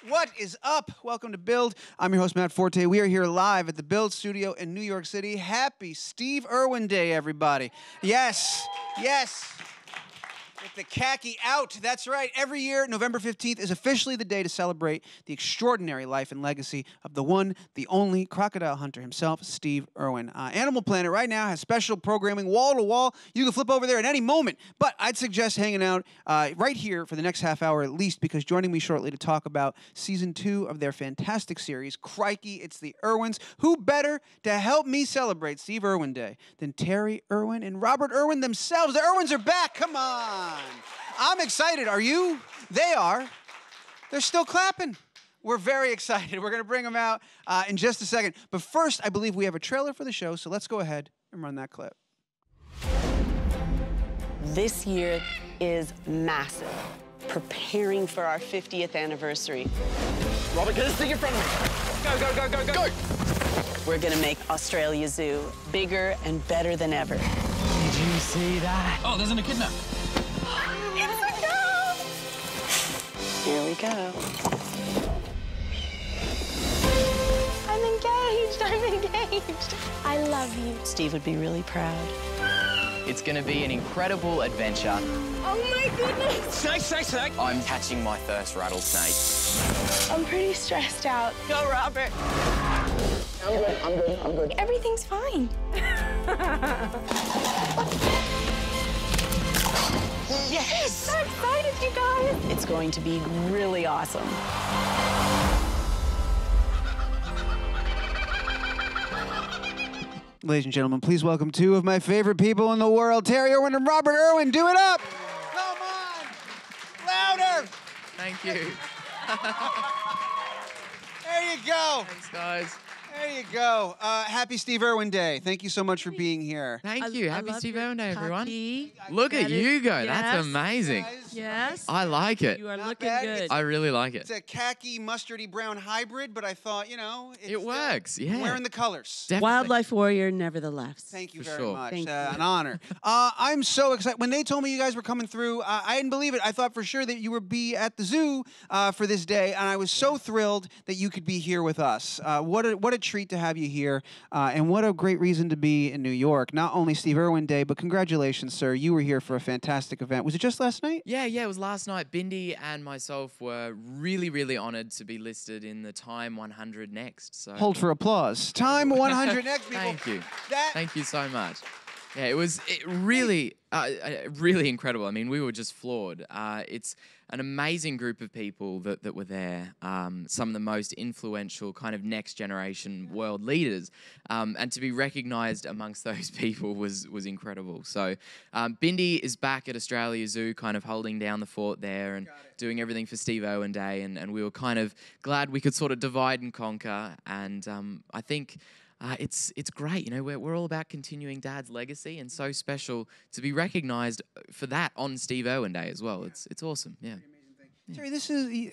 What is up? Welcome to Build. I'm your host, Matt Forte. We are here live at the Build studio in New York City. Happy Steve Irwin Day, everybody. Yes, yes. Get the khaki out. That's right. Every year, November 15th is officially the day to celebrate the extraordinary life and legacy of the one, the only Crocodile Hunter himself, Steve Irwin. Animal Planet right now has special programming wall to wall. You can flip over there at any moment, but I'd suggest hanging out right here for the next half hour at least, because joining me shortly to talk about season 2 of their fantastic series, Crikey, it's the Irwins. Who better to help me celebrate Steve Irwin Day than Terri Irwin and Robert Irwin themselves? The Irwins are back. Come on. I'm excited. Are you? They are. They're still clapping. We're very excited. We're going to bring them out in just a second. But first, I believe we have a trailer for the show, so let's go ahead and run that clip. This year is massive. Preparing for our 50th anniversary. Robert, get this thing in front of me. Go, go, go, go, go. We're going to make Australia Zoo bigger and better than ever. Did you see that? Oh, there's an echidna. Here we go. I'm engaged. I love you. Steve would be really proud. It's going to be an incredible adventure. Oh my goodness. Snake. I'm catching my first rattlesnake. I'm pretty stressed out. Go, Robert. I'm good. Everything's fine. Yes! I'm so excited, you guys. It's going to be really awesome. Ladies and gentlemen, please welcome two of my favorite people in the world, Terri Irwin and Robert Irwin. Do it up! Come on! Louder! Thank you. There you go. Thanks, guys. There you go. Happy Steve Irwin Day. Thank you so much for being here. Thank you. Happy Steve Irwin Day, everyone. Khaki. Look at you go. Yes. That's amazing. Yes. I like it. You are Not looking bad. good. I really like It's it. a khaki mustardy brown hybrid, but I thought, you know, it's It works, yeah. wearing the colors. Definitely. Wildlife warrior, nevertheless. Thank you For very sure. much. Thank you. An honor. I'm so excited. When they told me you guys were coming through, I didn't believe it. I thought for sure that you would be at the zoo for this day, and I was so thrilled that you could be here with us. What a treat to have you here, and what a great reason to be in New York. Not only Steve Irwin Day, but congratulations, sir. You were here for a fantastic event. Was it just last night? Yeah, it was last night. Bindi and myself were really, really honored to be listed in the Time 100 next. So Hold for applause. Time 100 next, people. Thank you. That Thank you so much. Yeah, it was really incredible. I mean, we were just floored. It's an amazing group of people that were there. Some of the most influential kind of next generation world leaders. And to be recognized amongst those people was incredible. So Bindi is back at Australia Zoo, kind of holding down the fort there and doing everything for Steve Irwin Day. And we were kind of glad we could sort of divide and conquer. And I think it's great, you know. We're all about continuing Dad's legacy, and so special to be recognised for that on Steve Irwin Day as well. It's awesome, yeah. Terri, this is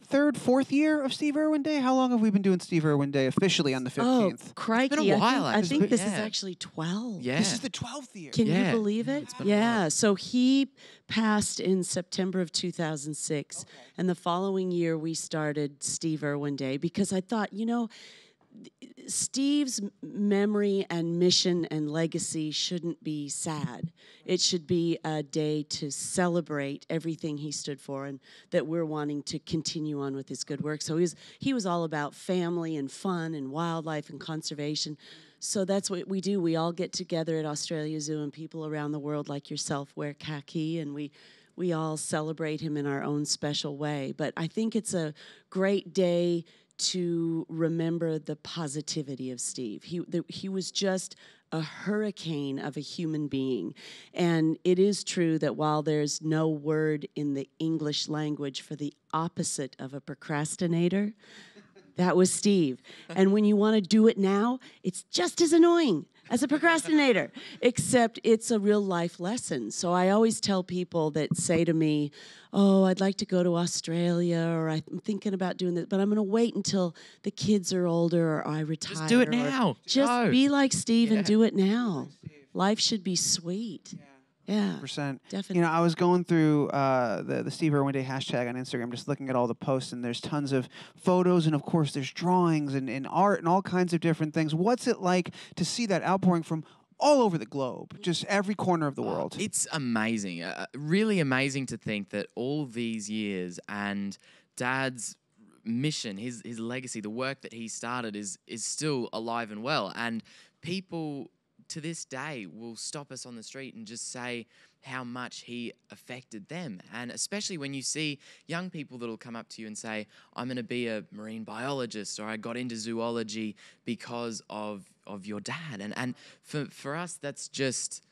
third, fourth year of Steve Irwin Day. How long have we been doing Steve Irwin Day officially on the 15th? Oh, crikey. It's been a while, I think this is yeah. actually 12. Yeah. This is the 12th year. Can Yeah. you believe it? It's been a Yeah. while. So he passed in September of 2006. And the following year, we started Steve Irwin Day because I thought, you know, Steve's memory and mission and legacy shouldn't be sad. It should be a day to celebrate everything he stood for, and that we're wanting to continue on with his good work. So he was all about family and fun and wildlife and conservation. So that's what we do. We all get together at Australia Zoo, and people around the world like yourself wear khaki, and we all celebrate him in our own special way. But I think it's a great day to remember the positivity of Steve. He was just a hurricane of a human being. And it is true that while there's no word in the English language for the opposite of a procrastinator, that was Steve. And when you want to do it now, it's just as annoying as a procrastinator, except it's a real life lesson. So I always tell people that say to me, oh, I'd like to go to Australia, or I'm thinking about doing this, but I'm going to wait until the kids are older or I retire. Just do it or now. Just Go. be like Steve and Yeah. do it now. Life should be sweet. Yeah, 100%. definitely. You know, I was going through the Steve Irwin Day hashtag on Instagram, just looking at all the posts, and there's tons of photos, and of course there's drawings and art and all kinds of different things. What's it like to see that outpouring from all over the globe, just every corner of the world? It's amazing, really amazing to think that all these years and Dad's mission, his legacy, the work that he started is still alive and well, and people to this day will stop us on the street and just say how much he affected them. And especially when you see young people that'll come up to you and say, I'm going to be a marine biologist, or I got into zoology because of your dad. And for us, that's just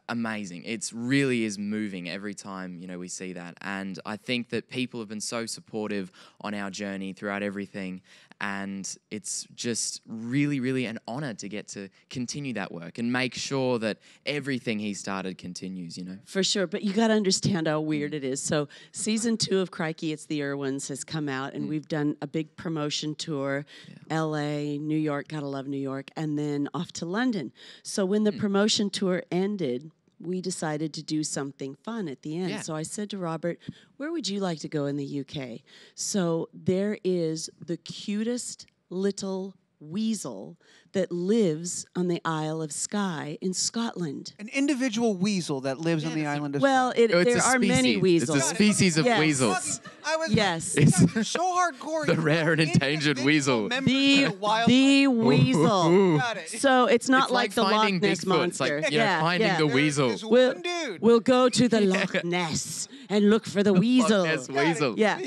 amazing. It's really is moving every time, you know, we see that. And I think that people have been so supportive on our journey throughout everything. And it's just really, really an honor to get to continue that work and make sure that everything he started continues, you know. For sure, but you got to understand how weird it is. So season 2 of Crikey, It's the Irwins, has come out, and we've done a big promotion tour, L.A., New York, gotta love New York, and then off to London. So when the promotion tour ended, we decided to do something fun at the end. Yeah. So I said to Robert, where would you like to go in the UK? So there is the cutest little weasel that lives on the Isle of Skye in Scotland. An individual weasel that lives on the island of Well, It's there a are many species. weasels. It's a species of Yes. weasels. I was Yes. you guys are so hardcore. The You're rare and endangered individual weasel. members of the wild. The weasel. Got it. So it's not It's like the Loch finding Ness Bigfoot. It's monster. like, you know, finding the There's weasel. this We'll, one dude. we'll go to the Loch Ness and look for the weasel. Loch Ness weasel. Yeah,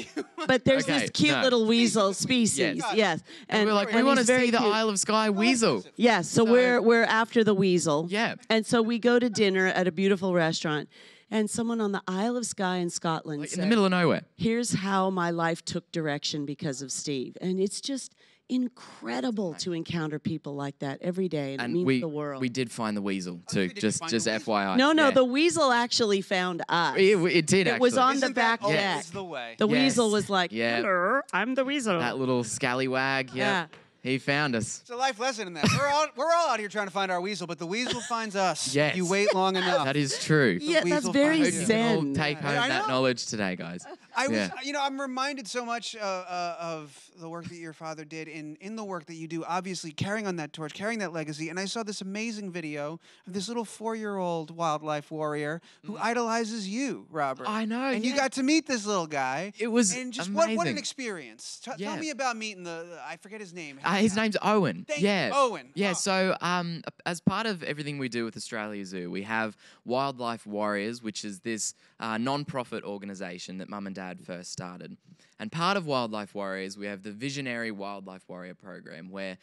but there's Okay, this cute no. little weasel species. Yes. Yes, And we're like, we and want to he's very see the cute. Isle of Skye weasel. Yeah, so we're after the weasel. Yeah. And so we go to dinner at a beautiful restaurant, and someone on the Isle of Skye in Scotland Like in said, the middle of nowhere. here's how my life took direction because of Steve. And it's just incredible to encounter people like that every day, and it And means the world. we did find the weasel too. did you Just find the weasel? FYI. No, Yeah. the weasel actually found us. It did It was actually. on the Isn't back that always deck. the way? The Yes. weasel was like, Yeah. hello, I'm the weasel. That little scallywag. Yeah. He found us. It's a life lesson in that. We're all out here trying to find our weasel, but the weasel finds us. Yes. You wait long enough. That is true. Yeah, that's weasel very finds You you. can all zen. take home I that know. knowledge today, guys. I was, Yeah. you know, I'm reminded so much of the work that your father did in the work that you do, obviously carrying on that torch, carrying that legacy. And I saw this amazing video of this little 4-year-old wildlife warrior who idolizes you, Robert. I know, And you yeah. got to meet this little guy. It was and just what an amazing. experience. Tell Yeah. me about meeting I forget his name. His name's Owen. Thank you, yeah. Owen. Yeah, Oh. so as part of everything we do with Australia Zoo, we have Wildlife Warriors, which is this non-profit organisation that Mum and Dad first started. And part of Wildlife Warriors, we have the Visionary Wildlife Warrior program, where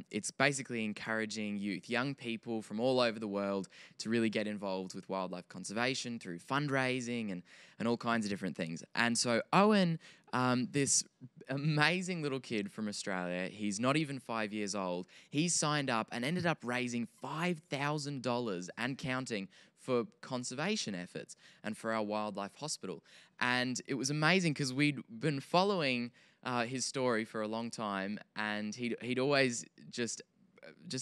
it's basically encouraging youth, young people from all over the world to really get involved with wildlife conservation through fundraising and all kinds of different things. And so Owen, this amazing little kid from Australia, he's not even 5 years old, he signed up and ended up raising $5,000 and counting for conservation efforts and for our wildlife hospital. And it was amazing because we'd been following his story for a long time, and he'd always just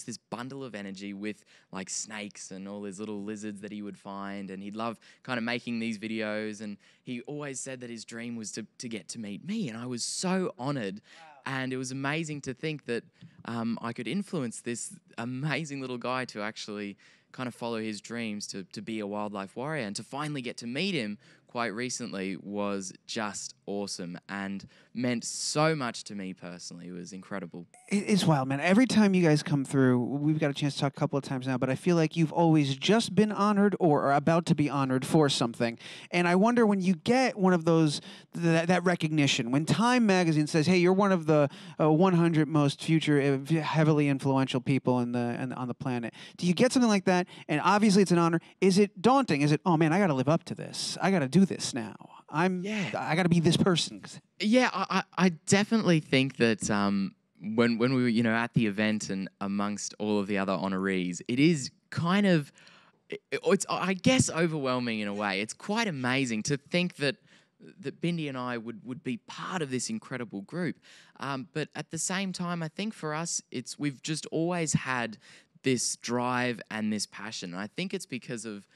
this bundle of energy with like snakes and all his little lizards that he would find, and he'd love kind of making these videos, and he always said that his dream was to get to meet me, and I was so honored. And it was amazing to think that I could influence this amazing little guy to actually kind of follow his dreams to be a wildlife warrior, and to finally get to meet him quite recently was just awesome and meant so much to me personally. It was incredible. It's wild, man. Every time you guys come through, we've got a chance to talk a couple of times now, but I feel like you've always just been honored or are about to be honored for something. And I wonder when you get one of those, that recognition, when Time magazine says, hey, you're one of the 100 most future heavily influential people on the planet, do you get something like that? And obviously it's an honor. Is it daunting? Is it, oh man, I got to live up to this. I got to do this now. I got to be this person. Yeah, I definitely think that when we were, you know, at the event and amongst all of the other honorees, it is kind of, it's I guess overwhelming in a way. It's quite amazing to think that Bindi and I would be part of this incredible group. But at the same time, I think for us, we've just always had this drive and this passion. And I think it's because of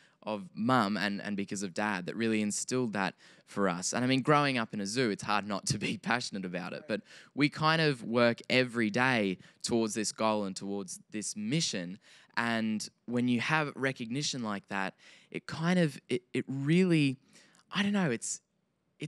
mum and because of dad that really instilled that for us. And I mean, growing up in a zoo, it's hard not to be passionate about it, but we kind of work every day towards this goal and towards this mission. And when you have recognition like that, it kind of, it really, I don't know, it's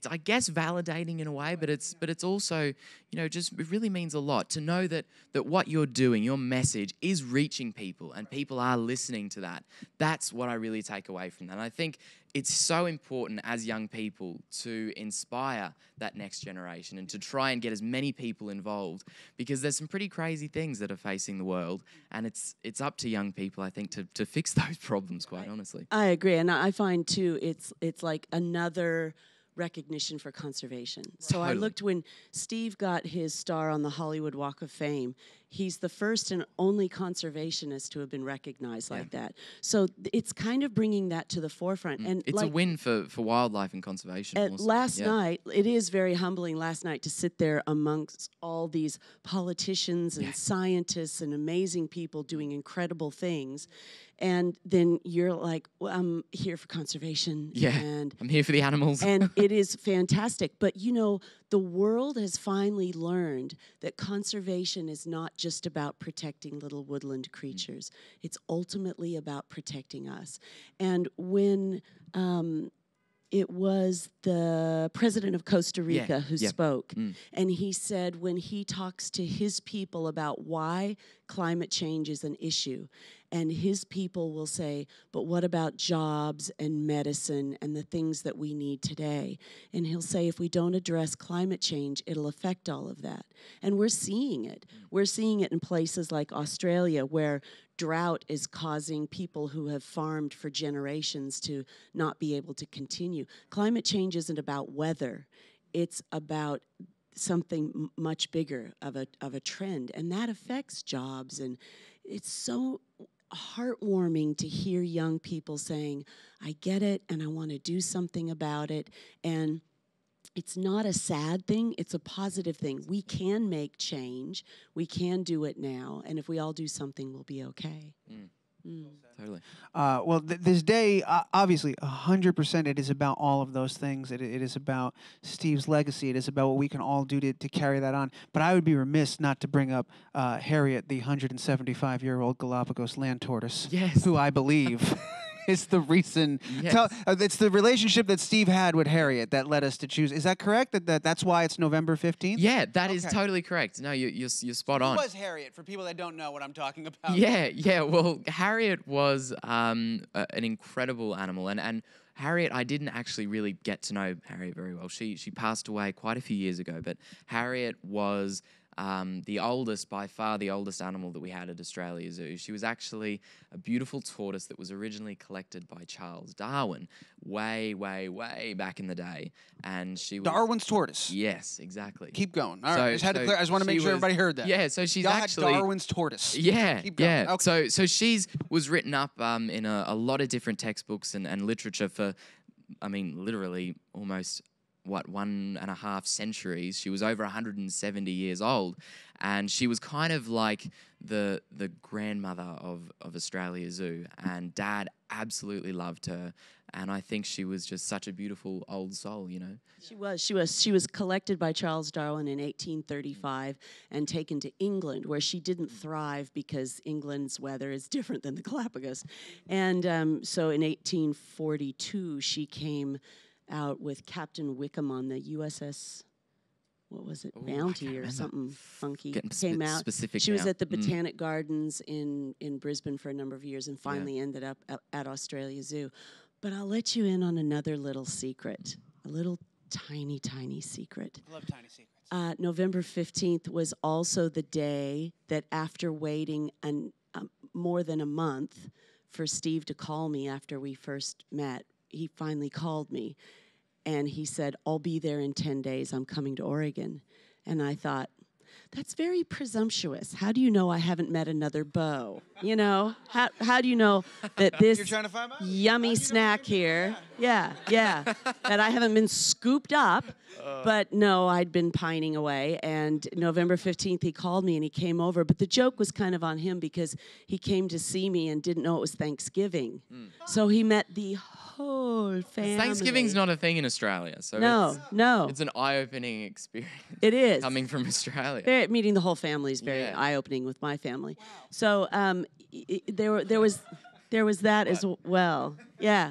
I guess validating in a way, but it's also, you know, just it really means a lot to know that what you're doing, your message is reaching people and people are listening to that. That's what I really take away from that. And I think it's so important as young people to inspire that next generation and to try and get as many people involved, because there's some pretty crazy things that are facing the world, and it's up to young people, I think, to fix those problems, quite honestly. I agree, and I find too it's like another recognition for conservation. So I looked when Steve got his star on the Hollywood Walk of Fame. He's the first and only conservationist to have been recognized like that. So it's kind of bringing that to the forefront. And it's like, a win for wildlife and conservation. Also. Last night, it is very humbling last night to sit there amongst all these politicians and scientists and amazing people doing incredible things. And then you're like, well, I'm here for conservation. Yeah, and I'm here for the animals. And it is fantastic. But, you know, the world has finally learned that conservation is not just about protecting little woodland creatures. It's ultimately about protecting us. And when it was the president of Costa Rica who spoke, and he said when he talks to his people about why climate change is an issue, and his people will say, but what about jobs and medicine and the things that we need today? And he'll say, if we don't address climate change, it'll affect all of that. And we're seeing it. We're seeing it in places like Australia, where drought is causing people who have farmed for generations to not be able to continue. Climate change isn't about weather. It's about something much bigger of a trend, and that affects jobs. And it's so heartwarming to hear young people saying, I get it and I want to do something about it. And it's not a sad thing, it's a positive thing. We can make change, we can do it now, and if we all do something, we'll be okay. Totally. Well, this day, obviously, 100%, it is about all of those things. It is about Steve's legacy. It is about what we can all do to carry that on. But I would be remiss not to bring up Harriet, the 175-year-old Galapagos land tortoise, who I believe is the reason. It's the relationship that Steve had with Harriet that led us to choose. Is that correct? That's why it's November 15th? Yeah, that is totally correct. No, you're spot on. Who was Harriet, for people that don't know what I'm talking about? Yeah. Well, Harriet was an incredible animal, and Harriet, I didn't actually really get to know Harriet very well. She passed away quite a few years ago, but Harriet was by far the oldest animal that we had at Australia Zoo. She was actually a beautiful tortoise that was originally collected by Charles Darwin way, way, way back in the day. And she was Darwin's tortoise. Yes, exactly. Keep going. All right, I just want to make sure everybody heard that. Yeah, so she's Y'all actually had Darwin's tortoise. Yeah, Keep going. yeah. Okay. So she's was written up in a lot of different textbooks and literature for, I mean, literally almost 1.5 centuries. She was over 170 years old, and she was kind of like the grandmother of Australia Zoo, and Dad absolutely loved her, and I think she was just such a beautiful old soul, you know. She was collected by Charles Darwin in 1835 and taken to England, where she didn't thrive because England's weather is different than the Galapagos. And so in 1842 she came out with Captain Wickham on the USS, what was it, Bounty or something funky. Came out. Specific she was now. at the Botanic Gardens in Brisbane for a number of years and finally ended up at Australia Zoo. But I'll let you in on another little secret, a little tiny, tiny secret. I love tiny secrets. November 15th was also the day that, after waiting more than a month for Steve to call me after we first met, he finally called me, and he said, I'll be there in 10 days. I'm coming to Oregon. And I thought, that's very presumptuous. How do you know I haven't met another beau? You know, how do you know that this yummy snack here Yeah, that I haven't been scooped up. But no, I'd been pining away. And November 15th, he called me and he came over. But the joke was kind of on him because he came to see me and didn't know it was Thanksgiving. So he met the whole family. Thanksgiving's not a thing in Australia, so no. It's an eye-opening experience. It is. Coming from Australia. Meeting the whole family is very eye-opening with my family. Wow. So there was that as well. Yeah.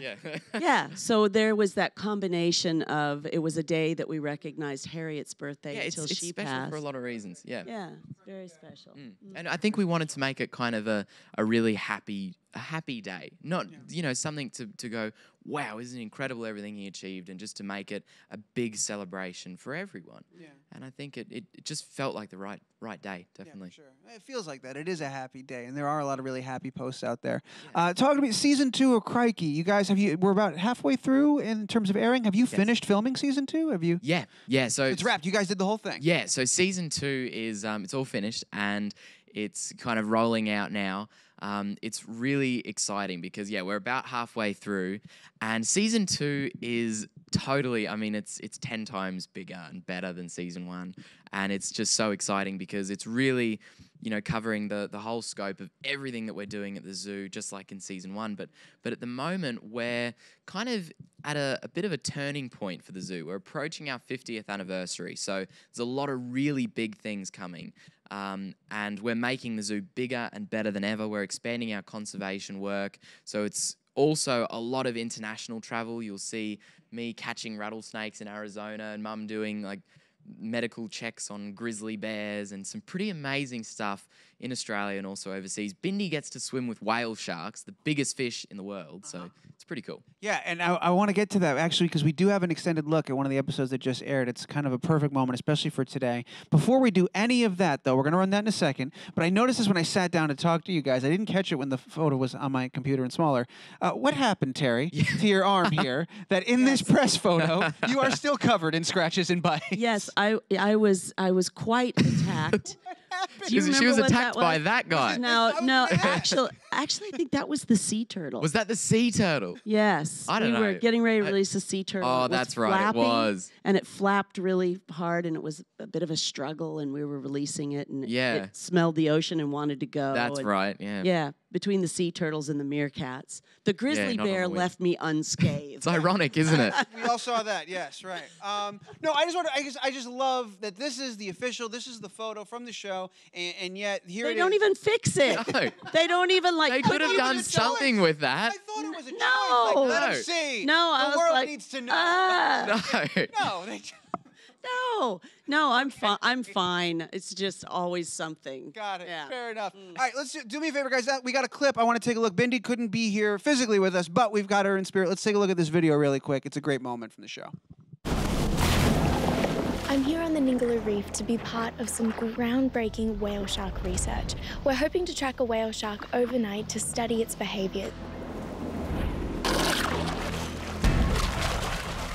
Yeah. So there was that combination of, it was a day that we recognized Harriet's birthday until she passed. It's special for a lot of reasons. Yeah. Yeah. Very special. And I think we wanted to make it kind of a really happy day. Not, something to go, wow, isn't it incredible everything he achieved, and just to make it a big celebration for everyone. Yeah. And I think it just felt like the right day, definitely. Yeah, sure. It feels like that. It is a happy day, and there are a lot of really happy posts out there. Yeah. Talk to me, season 2 of Crikey. You guys, we're about halfway through in terms of airing. Have you finished filming season 2? Have you? Yeah. So it's wrapped. You guys did the whole thing. Yeah. So season 2 is it's all finished and it's kind of rolling out now. It's really exciting because we're about halfway through, and season 2 is totally, it's 10 times bigger and better than season 1, and it's just so exciting because it's really, covering the whole scope of everything that we're doing at the zoo, just like in season 1. But at the moment, we're kind of at a bit of a turning point for the zoo. We're approaching our 50th anniversary, so there's a lot of really big things coming. And we're making the zoo bigger and better than ever. We're expanding our conservation work. So it's also a lot of international travel. You'll see me catching rattlesnakes in Arizona and Mum doing medical checks on grizzly bears and some pretty amazing stuff in Australia and also overseas. Bindi gets to swim with whale sharks, the biggest fish in the world, so it's pretty cool. Yeah, and I want to get to that, actually, because we do have an extended look at one of the episodes that just aired. It's kind of a perfect moment, especially for today. Before we do any of that, though, we're going to run that in a second, but I noticed this when I sat down to talk to you guys. I didn't catch it when the photo was on my computer and smaller. What happened, Terri, to your arm here, that in this press photo, you are still covered in scratches and bites? Yes, I was quite attacked. Do you remember she was what attacked that by that guy. No, actually, I think that was the sea turtle. Was that the sea turtle? Yes. I don't know. We were getting ready to release the sea turtle. Oh, that's right, it was. And it flapped really hard, and it was a bit of a struggle, and we were releasing it, and it smelled the ocean and wanted to go. That's right, yeah. Yeah, between the sea turtles and the meerkats. The grizzly bear left me unscathed. It's ironic, isn't it? We all saw that, yes, right. No, I just love that this is the photo from the show, and yet here it is. They don't even fix it. No. They don't even They could have done something with that. I thought it was a choice. No. Let them see. No, I was the world like, needs to know. No. No, I'm fine. It's just always something. Got it. Yeah. Fair enough. All right, let's do me a favor, guys. We got a clip. I want to take a look. Bindi couldn't be here physically with us, but we've got her in spirit. Let's take a look at this video really quick. It's a great moment from the show. I'm here on the Ningaloo Reef to be part of some groundbreaking whale shark research. We're hoping to track a whale shark overnight to study its behavior.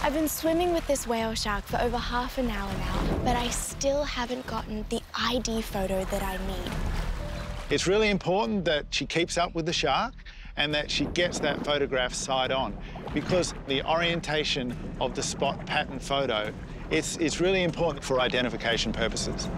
I've been swimming with this whale shark for over half an hour now, but I still haven't gotten the ID photo that I need. It's really important that she keeps up with the shark and that she gets that photograph side on, because the orientation of the spot pattern photo, it's really important for identification purposes.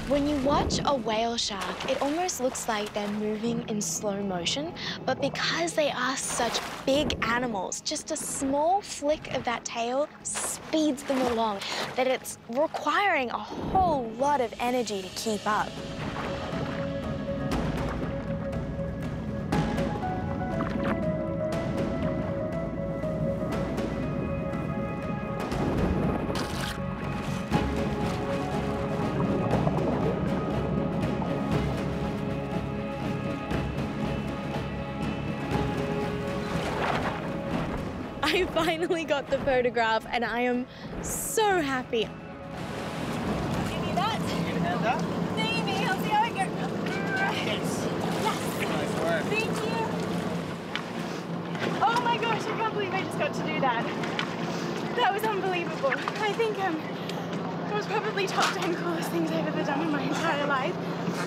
When you watch a whale shark, it almost looks like they're moving in slow motion, but because they are such big animals, just a small flick of that tail speeds them along, that it's requiring a whole lot of energy to keep up. I finally got the photograph and I am so happy. Give me that. Give me that. Thank you. I'll see how it goes. Yes. Nice work. Thank you. Oh my gosh, I can't believe I just got to do that. That was unbelievable. I think I'm was probably top 10 coolest things I've ever done in my entire life.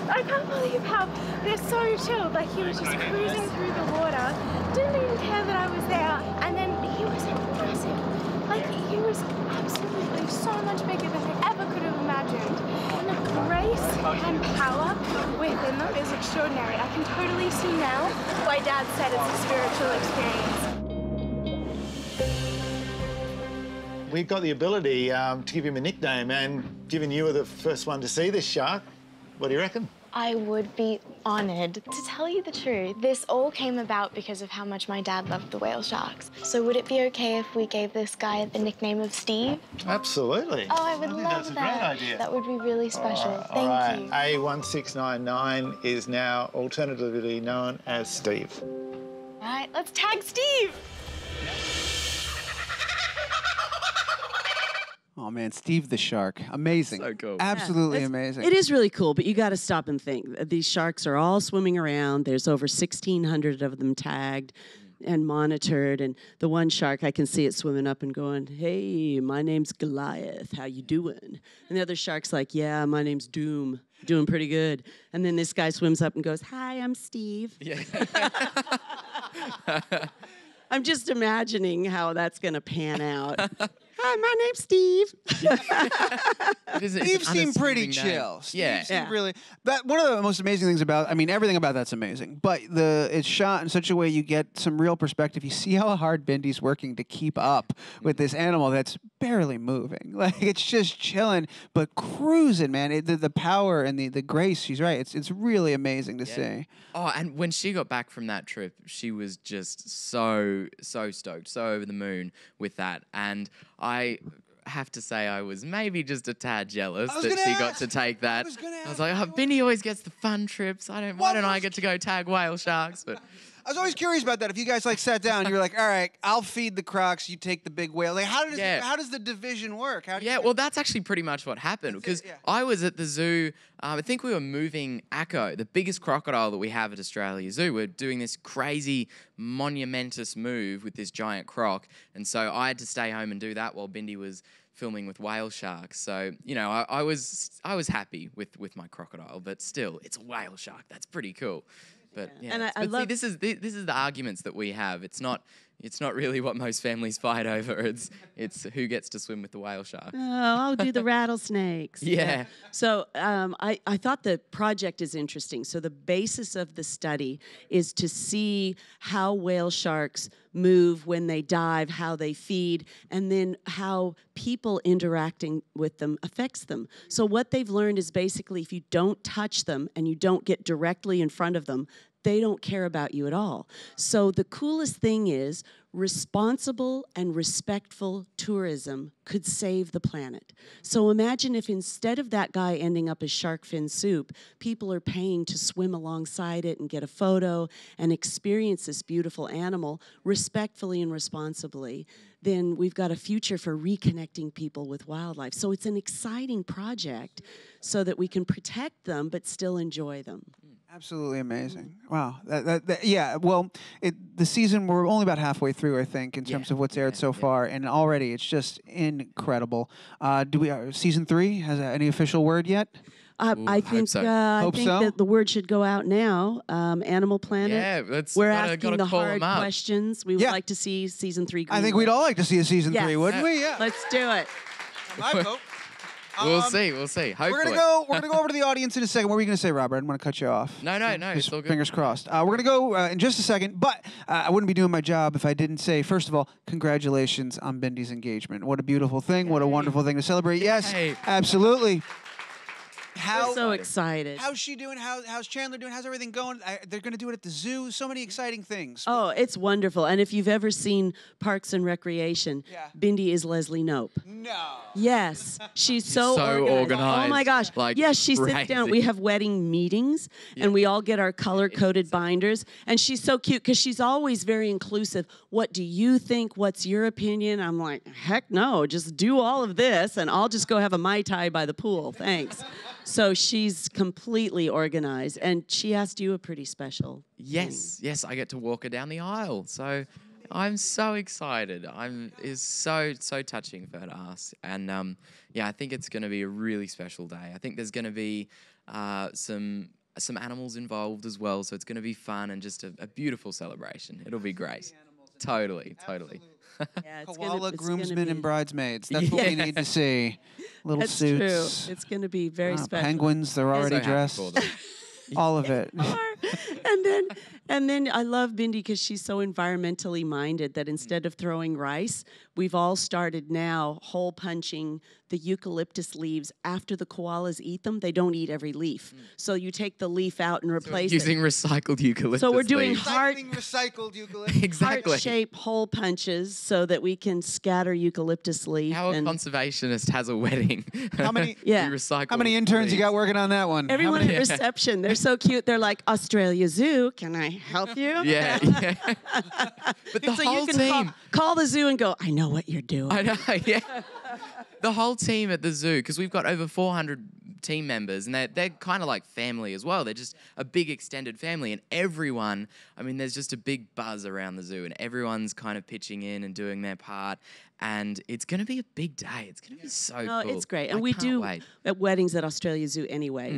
I can't believe how they're so chilled. Like, he was just cruising through the water, didn't even care that I was there, and then he was massive. Like, he was absolutely so much bigger than I ever could have imagined. And the grace and power within them is extraordinary. I can totally see now why Dad said it's a spiritual experience. We've got the ability to give him a nickname, and given you were the first one to see this shark, what do you reckon? I would be honored. To tell you the truth, this all came about because of how much my dad loved the whale sharks. So would it be okay if we gave this guy the nickname of Steve? Absolutely. Oh, I would think love that's a that. great idea. That would be really special. All right. Thank you. A1699 is now alternatively known as Steve. All right, let's tag Steve. Oh man, Steve the shark, amazing. So cool. Absolutely Yeah, amazing. It is really cool, but you got to stop and think. These sharks are all swimming around. There's over 1,600 of them tagged and monitored. And the one shark, I can see it swimming up and going, "Hey, my name's Goliath. How you doing?" And the other shark's like, "Yeah, my name's Doom. Doing pretty good." And then this guy swims up and goes, "Hi, I'm Steve." Yeah. I'm just imagining how that's going to pan out. "Hi, my name's Steve." Steve seemed pretty chill. Yeah. Steve seemed really. That one of the most amazing things about. I mean, everything about that's amazing. But it's shot in such a way you get some real perspective. You see how hard Bindy's working to keep up with this animal that's barely moving. Like it's just chilling, but cruising, man. The power and the grace. She's right. It's really amazing to see. Oh, and when she got back from that trip, she was just so stoked, so over the moon with that. And I have to say I was maybe just a tad jealous that she got to take that. I was like, oh, Bindy always gets the fun trips. Why don't I get to go tag whale sharks? But I was always curious about that. If you guys like sat down, you were like, "All right, I'll feed the crocs, you take the big whale." Like, how does the division work? Well, that's actually pretty much what happened because I was at the zoo. I think we were moving Acco, the biggest crocodile that we have at Australia Zoo. We're doing this crazy, monumentous move with this giant croc, and so I had to stay home and do that while Bindy was filming with whale sharks. So I was happy with my crocodile, but still, it's a whale shark. That's pretty cool. But yeah, And I love this is the arguments that we have. It's not really what most families fight over. It's who gets to swim with the whale shark. Oh, I'll do the rattlesnakes. Yeah. So I thought the project is interesting. So the basis of the study is to see how whale sharks move when they dive, how they feed, and then how people interacting with them affects them. So what they've learned is basically if you don't touch them and you don't get directly in front of them, they don't care about you at all. So the coolest thing is responsible and respectful tourism could save the planet. So imagine if instead of that guy ending up as shark fin soup, people are paying to swim alongside it and get a photo and experience this beautiful animal respectfully and responsibly, then we've got a future for reconnecting people with wildlife. So it's an exciting project so that we can protect them but still enjoy them. Absolutely amazing. Wow. Yeah, well, the season, we're only about halfway through, I think, in terms of what's aired so far, and already it's just incredible. Season 3, has any official word yet? I think that the word should go out now. Animal Planet. Yeah, we're asking the hard questions. We would like to see season 3. I think we'd all like to see a season 3, wouldn't we? Yeah. Let's do it. My vote. We'll see. Hopefully. We're gonna go over to the audience in a second. What were you gonna say, Robert? I didn't want to cut you off. No. It's all good. Fingers crossed. We're gonna go in just a second, but I wouldn't be doing my job if I didn't say, first of all, congratulations on Bindy's engagement. What a beautiful thing. What a wonderful thing to celebrate. Yes, absolutely. We're so excited. How's she doing? How's Chandler doing? How's everything going? They're going to do it at the zoo. So many exciting things. Oh, it's wonderful. And if you've ever seen Parks and Recreation, Bindy is Leslie Knope. No. Yes. She's so organized. Oh, my gosh. Like, yes, she crazy. sits down. We have wedding meetings, and we all get our color-coded binders. And she's so cute because she's always very inclusive. What do you think? What's your opinion? I'm like, heck no. Just do all of this, and I'll just go have a Mai Tai by the pool. Thanks. So she's completely organized, and she asked you a pretty special thing. Yes, I get to walk her down the aisle. So I'm so excited. It's so touching for her to ask, and yeah, I think it's going to be a really special day. I think there's going to be some animals involved as well, so it's going to be fun and just a beautiful celebration. It'll be great. Totally. Yeah, Koala it's groomsmen be, and bridesmaids. That's what we need to see. Little That's suits. true. It's going to be very special. Penguins, they're already So happy dressed. for them. All of it. And then I love Bindi because she's so environmentally minded that instead of throwing rice, we've all started now hole punching the eucalyptus leaves after the koalas eat them. They don't eat every leaf. So you take the leaf out and replace Using it. recycled eucalyptus So we're doing leaves. Recycled eucalyptus. Exactly. heart-shaped hole punches so that we can scatter eucalyptus leaf. How a and conservationist has a wedding. How many? Yeah. We recycle How many interns you leaves. got working on that one? everyone How many? at reception, they're so cute. They're like, Australia Zoo, can I help you? Yeah. But the So whole you can team. call the zoo and go, I know what you're doing. I know, yeah. The whole team at the zoo, because we've got over 400 team members, and they're kind of like family as well. They're just a big extended family, and everyone, I mean, there's just a big buzz around the zoo, and everyone's kind of pitching in and doing their part, and it's going to be a big day. It's going to be so No, cool. it's great. And I we can't do wait. at weddings at Australia Zoo anyway.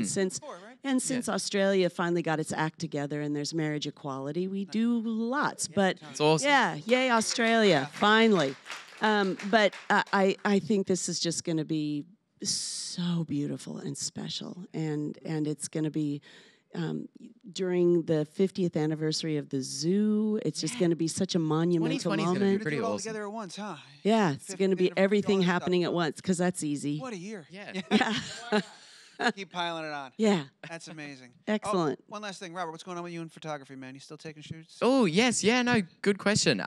And since Australia finally got its act together and there's marriage equality, we do lots. But It's awesome. yeah, yay Australia, finally. But I think this is just going to be so beautiful and special, and it's going to be during the 50th anniversary of the zoo. It's just going to be such a monumental 2020 is gonna be moment. pretty Do it all awesome. together at once, huh? Yeah, it's 50th going to be anniversary, everything all that happening stuff. at once because that's easy. What a year. Yeah. Keep piling it on. Yeah. That's amazing. Excellent. Oh, one last thing, Robert. What's going on with you in photography, man? You still taking shoots? Oh, yes. Yeah, no, good question.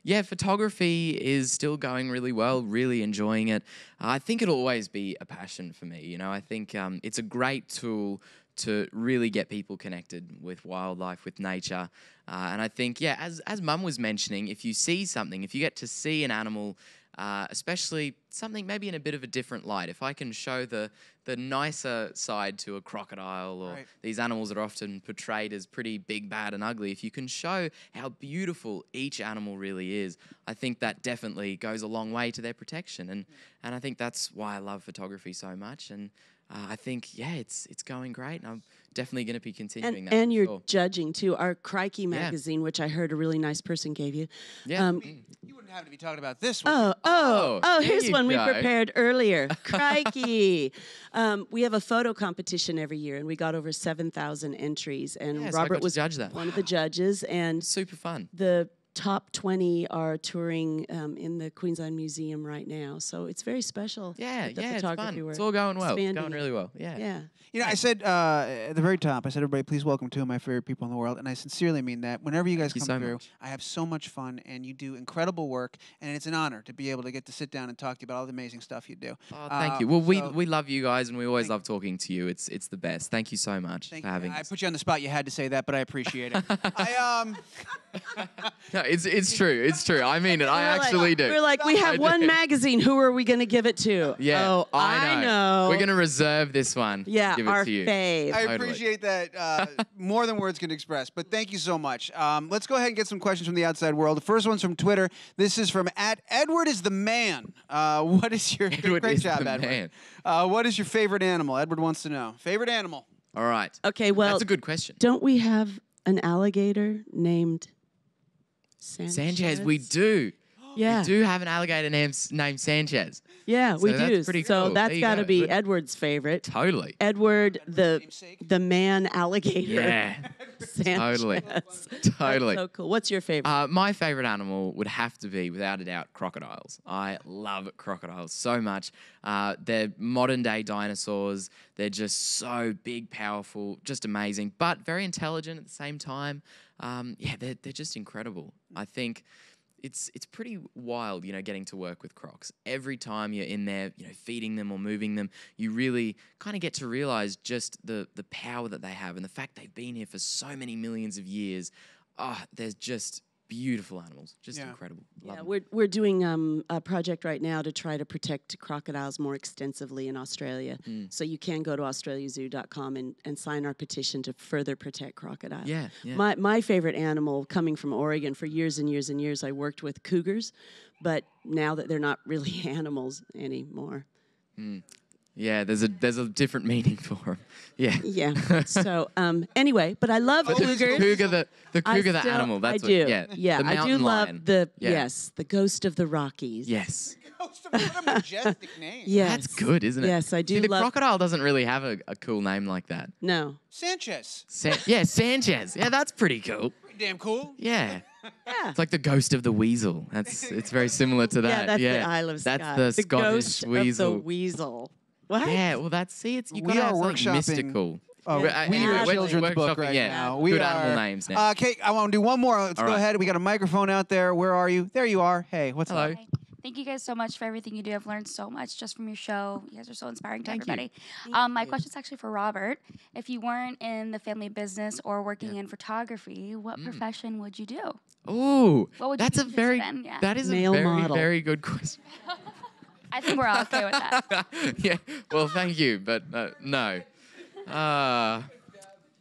Yeah, photography is still going really well, really enjoying it. I think it'll always be a passion for me. You know, I think it's a great tool to really get people connected with wildlife, with nature. And I think, yeah, as Mum was mentioning, if you see something, if you get to see an animal, especially something maybe in a bit of a different light, if I can show the nicer side to a crocodile or these animals that are often portrayed as pretty big, bad and ugly, if you can show how beautiful each animal really is, I think that definitely goes a long way to their protection. And I think that's why I love photography so much. And I think, yeah, it's going great. And I'm definitely going to be continuing that. And for you're sure. judging too. Our Crikey magazine, which I heard a really nice person gave you. Yeah. You wouldn't have to be talking about this one. there Here's you one we go. prepared earlier. Crikey. We have a photo competition every year, and we got over 7,000 entries. And Yeah, so I Robert got to was judge that. one of the judges, and Super fun. the top 20 are touring in the Queensland Museum right now. So it's very special. Yeah, with the it's photography fun. work. It's all going well. It's Expanding going it. really well. Yeah. Yeah. You know, I said at the very top, I said, everybody, please welcome two of my favorite people in the world. And I sincerely mean that. Whenever you guys Thank you come so through, much. I have so much fun, and you do incredible work. And it's an honor to be able to get to sit down and talk to you about all the amazing stuff you do. Oh, thank you. Well, so- we love you guys, and we always love talking to you. It's the best. Thank you so much Thank for you. having I us. put you on the spot. You had to say that, but I appreciate it. No, it's true. It's true. I mean it. I We're like- actually do. We're like, we have one magazine. Who are we going to give it to? Yeah. Oh, I know. We're gonna reserve this one. Yeah, Give it our to you. fave. I Totally. appreciate that more than words can express. But thank you so much. Let's go ahead and get some questions from the outside world. The first one's from Twitter. This is from @Edward is the man. What is your Edward great is job, the Edward? man. What is your favorite animal? Edward wants to know. Favorite animal? All right. Okay, well, That's a good question. don't we have an alligator named Sanchez, we do. Yeah. We do have an alligator named Sanchez. Yeah, we So do. that's pretty So cool. that's There you got to go. be Good. Edward's favorite. Totally. Edward, the man alligator. Yeah. Sanchez. Totally. That's Totally. so cool. What's your favorite? My favorite animal would have to be, without a doubt, crocodiles. I love crocodiles so much. They're modern day dinosaurs. They're just so big, powerful, just amazing, but very intelligent at the same time. Yeah, they're just incredible. I think it's pretty wild, you know, getting to work with crocs. Every time you're in there, you know, feeding them or moving them, you really kind of get to realize just the power that they have and the fact they've been here for so many millions of years. They're just beautiful animals, just Yeah. incredible. Love Yeah, them. we're doing a project right now to try to protect crocodiles more extensively in Australia. So you can go to australiazoo.com and sign our petition to further protect crocodiles. Yeah, yeah. My favorite animal, coming from Oregon, for years and years and years, I worked with cougars, but now that they're not really animals anymore. Yeah, there's a different meaning for them. Yeah. Yeah. So anyway, but I love cougars. The cougar, the still- animal. That's I do. what, yeah. Yeah, The I do mountain love lion. the Yeah. the ghost of the Rockies. Yes. What a majestic name. Yes. That's good, isn't it? Yes, I do See, the love. crocodile doesn't really have a cool name like that. No. Sanchez. Yeah, Sanchez. Yeah, that's pretty cool. Pretty damn cool. Yeah. Yeah. It's like the ghost of the weasel. It's very similar to that. Yeah, that's the Isle of Skye. That's the Scottish ghost weasel. of the weasel. What? Yeah, well, it's you We gotta are have something workshopping mystical. a weird We're children's book workshopping, right yeah. now. Good animal names now. Kate, I want to do one more. Let's All go right. ahead. We got a microphone out there. Where are you? There you are. Hey, what's Hello. up? Hi. Thank you guys so much for everything you do. I've learned so much just from your show. You guys are so inspiring to Thank you. everybody. My question's actually for Robert. If you weren't in the family business or working in photography, what profession would you do? Ooh, What would you that's be a very interested in? Yeah. that is Male a very model. very good question. I think we're all okay with that. Yeah. Well, thank you, but no.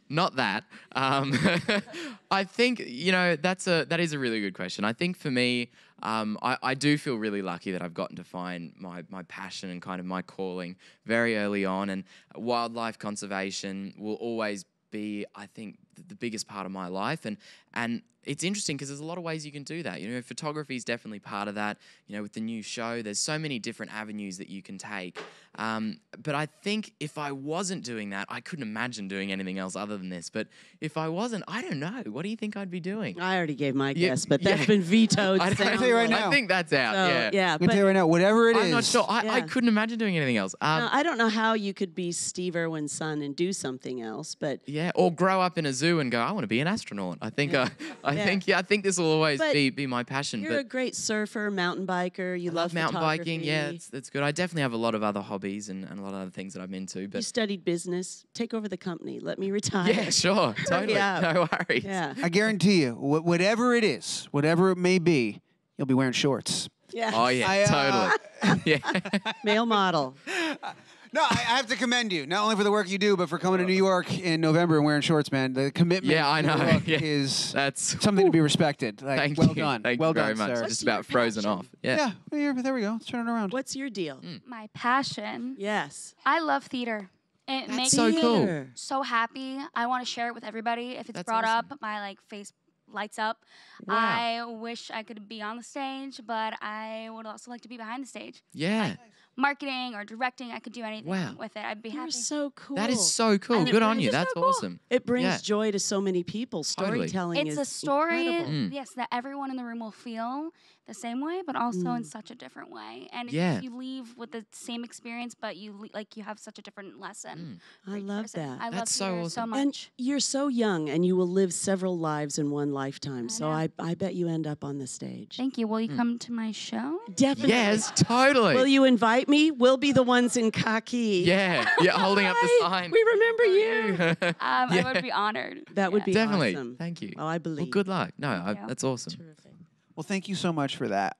Not that. I think that is a really good question. I think for me, I do feel really lucky that I've gotten to find my passion and kind of my calling very early on, and wildlife conservation will always be, I think, the biggest part of my life, and it's interesting because there's a lot of ways you can do that. Photography is definitely part of that. With the new show, there's so many different avenues that you can take. But I think if I wasn't doing that, I couldn't imagine doing anything else other than this. But if I wasn't, I don't know. What do you think I'd be doing? I already gave my Yeah, guess, but yeah. that's been vetoed. I tell you right now. I think that's out. So, yeah. yeah, I'm gonna tell you right now, whatever it is. I'm not sure. I Yeah. couldn't imagine doing anything else. No, I don't know how you could be Steve Irwin's son and do something else, but Yeah, or grow up in a zoo and go, I want to be an astronaut. I think I think this will always But be my passion. you're a great surfer, mountain biker. You love mountain biking. Yeah, photography. that's good. I definitely have a lot of other hobbies and a lot of other things that I'm into. You But studied business. Take over the company. Let me retire. yeah, sure, totally, up. no worries. Yeah. I guarantee you, whatever it is, whatever it may be, you'll be wearing shorts. Yeah. Oh yeah, totally. Yeah. Male model. No, I have to commend you, not only for the work you do, but for coming to New York in November and wearing shorts, man. The commitment Yeah, I to the know. look Yeah. is That's something to be respected. Like, Thank well you. done. Thank well you very done, much. sir. Just about frozen off. Yeah. Yeah, there we go. Let's turn it around. What's your deal? My passion. Yes. I love theater. It That's makes so me cool. Theater. so happy. I want to share it with everybody. If it's That's brought awesome. up, my face lights up. Wow. I wish I could be on the stage, but I would also like to be behind the stage. Yeah. Marketing or directing, I could do anything Wow. with it. I'd be You're happy. so cool. That is so cool. And it Good on brings you. us so That's cool. awesome. It brings Yeah. joy to so many people. Totally. Storytelling It's is a story, incredible. yes, that everyone in the room will feel the same way, but also in such a different way. And if Yeah. you leave with the same experience, but you you have such a different lesson. I love that. I love That's so theater so awesome. much. And you're so young, and you will live several lives in one lifetime. So know. I bet you end up on the stage. Thank you. Will you come to my show? Definitely. Yes, totally. Will you invite me? We'll be the ones in khaki. Yeah, holding up the Hi, sign. we remember you. I would be honored. That would be Definitely. awesome. Thank you. Oh, I believe. Well, good luck. No, Thank you. that's awesome. Terrific. Well, thank you so much for that.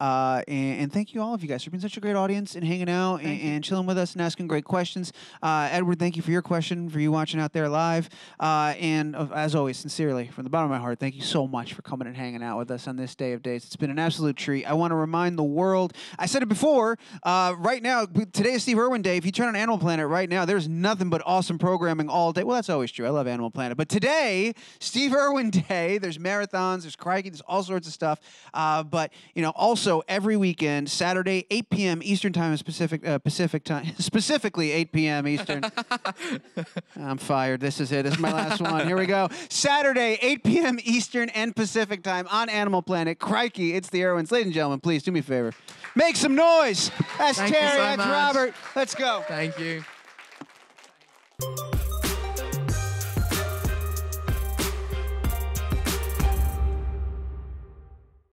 And thank you all of you guys for being such a great audience and hanging out and chilling with us and asking great questions. Edward, thank you for your question, for you watching out there live. And as always, sincerely, from the bottom of my heart, thank you so much for coming and hanging out with us on this day of days. It's been an absolute treat. I want to remind the world, I said it before, right now, today is Steve Irwin Day. If you turn on Animal Planet right now, there's nothing but awesome programming all day. Well, that's always true. I love Animal Planet. But today, Steve Irwin Day, there's marathons, there's Crikey, there's all sorts of stuff. But also every weekend, Saturday, 8 p.m. Eastern Time, Pacific time, specifically 8 p.m. Eastern. I'm fired. This is it. This is my last one. Here we go. Saturday, 8 p.m. Eastern and Pacific Time on Animal Planet. Crikey, it's the Irwins. Ladies and gentlemen, please do me a favor. Make some noise. That's Thank you Terri. so That's much. Robert. Let's go. Thank you.